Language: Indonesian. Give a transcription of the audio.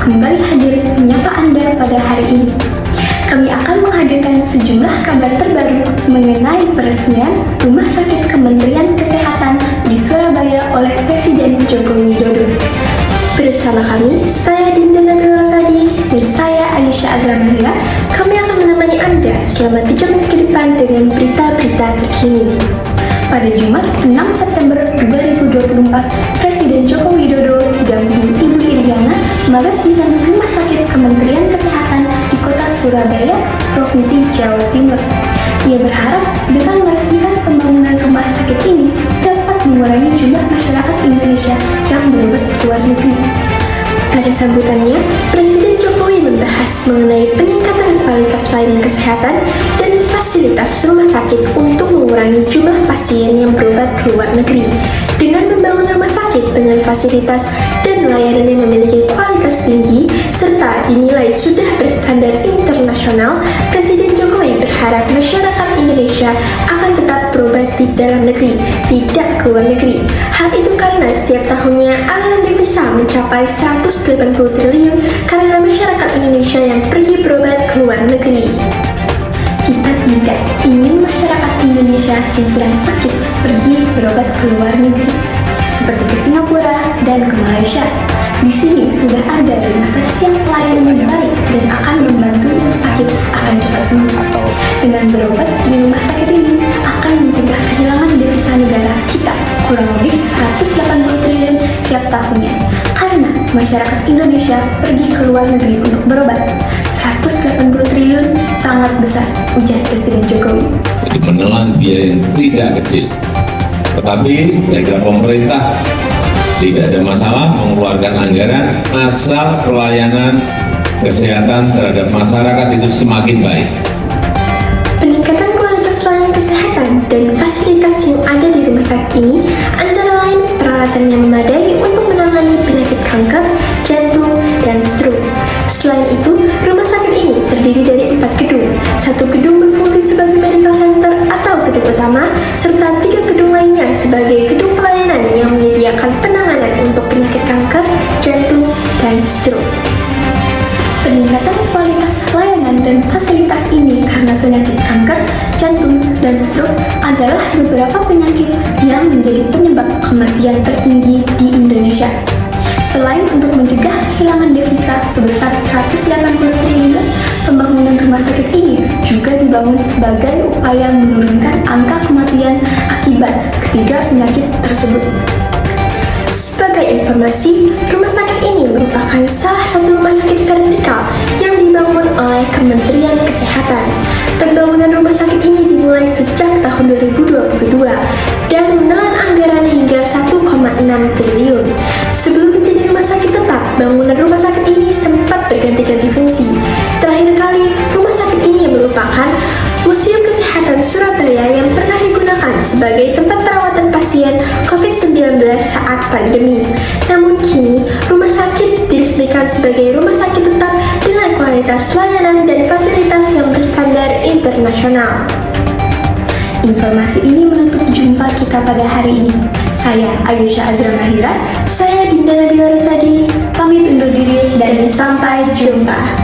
kembali hadir menyapa Anda pada hari ini. Kami akan menghadirkan sejumlah kabar terbaru mengenai peresmian Rumah Sakit Kementerian Kesehatan di Surabaya oleh Presiden Joko Widodo. Bersama kami, saya Dinda Nabila Rosadi dan saya Aisyah Azra Mahira. Kami akan menemani Anda selama 3 menit ke depan dengan berita-berita terkini. Pada Jumat 6 September 2024, Presiden Joko Widodo didampingi Ibu Iriana meresmikan Rumah Sakit Kementerian Kesehatan di Kota Surabaya, Provinsi Jawa Timur. Ia berharap dengan meresmikan pembangunan rumah sakit ini dapat mengurangi jumlah masyarakat Indonesia yang berobat ke luar negeri. Pada sambutannya, Presiden Jokowi membahas mengenai peningkatan kualitas layanan kesehatan dan fasilitas rumah sakit untuk mengurangi jumlah pasien yang berobat ke luar negeri. Dengan membangun rumah sakit dengan fasilitas dan layanan yang memiliki kualitas tinggi serta dinilai sudah berstandar internasional, Presiden Jokowi berharap masyarakat Indonesia akan tetap berobat di dalam negeri, tidak ke luar negeri. Hal itu karena setiap tahunnya aliran devisa mencapai 180 triliun karena masyarakat Indonesia yang pergi berobat ke luar negeri. Kita tidak ingin masyarakat Indonesia yang sedang sakit pergi berobat ke luar negeri, seperti ke Singapura dan ke Malaysia. Di sini sudah ada rumah sakit yang pelayanannya baik dan akan membantu yang sakit akan cepat sembuh. Dengan berobat di rumah sakit ini akan mencegah kehilangan devisa negara kita kurang lebih 180 triliun setiap tahunnya. Karena masyarakat Indonesia pergi ke luar negeri untuk berobat, 180 triliun sangat besar, ujar Presiden Jokowi. Jadi menelan biaya yang tidak kecil. Tetapi saya kira pemerintah tidak ada masalah mengeluarkan anggaran asal pelayanan kesehatan terhadap masyarakat itu semakin baik. Peningkatan kualitas layanan kesehatan dan fasilitas yang ada di rumah sakit ini antara lain peralatan yang memadai untuk menangani penyakit kanker, jantung, dan stroke. Selain itu, rumah sakit ini terdiri dari 4 gedung. 1 gedung berfungsi sebagai medical center atau gedung utama, serta 3 gedung lainnya sebagai gedung pelayanan yang menyediakan penanganan untuk penyakit kanker, jantung, dan stroke. Peningkatan kualitas layanan dan fasilitas ini karena penyakit kanker, jantung, dan stroke adalah beberapa penyakit yang menjadi penyebab kematian tertinggi di Indonesia. Selain untuk mencegah kehilangan devisa sebesar 180 triliun, pembangunan rumah sakit ini juga dibangun sebagai upaya menurunkan angka kematian akibat ketiga penyakit tersebut. Sebagai informasi, rumah sakit ini merupakan salah satu rumah sakit vertikal yang dibangun oleh Kementerian Kesehatan. Pembangunan rumah sakit ini dimulai sejak tahun 2022 dan menelan anggaran hingga 1,6 triliun. Sebelum menjadi rumah sakit tetap, bangunan rumah sakit ini sempat berganti-ganti fungsi. Terakhir kali, rumah sakit ini merupakan Museum Kesehatan Surabaya yang pernah digunakan sebagai tempat perawatan pasien COVID-19 saat pandemi. Namun kini, rumah sakit diresmikan sebagai rumah sakit tetap dengan kualitas layanan dan fasilitas yang berstandar internasional. Informasi ini menutup jumpa kita pada hari ini. Saya Aisyah Azra Mahira, saya Dinda Nabila Rosadi, pamit undur diri dan sampai jumpa.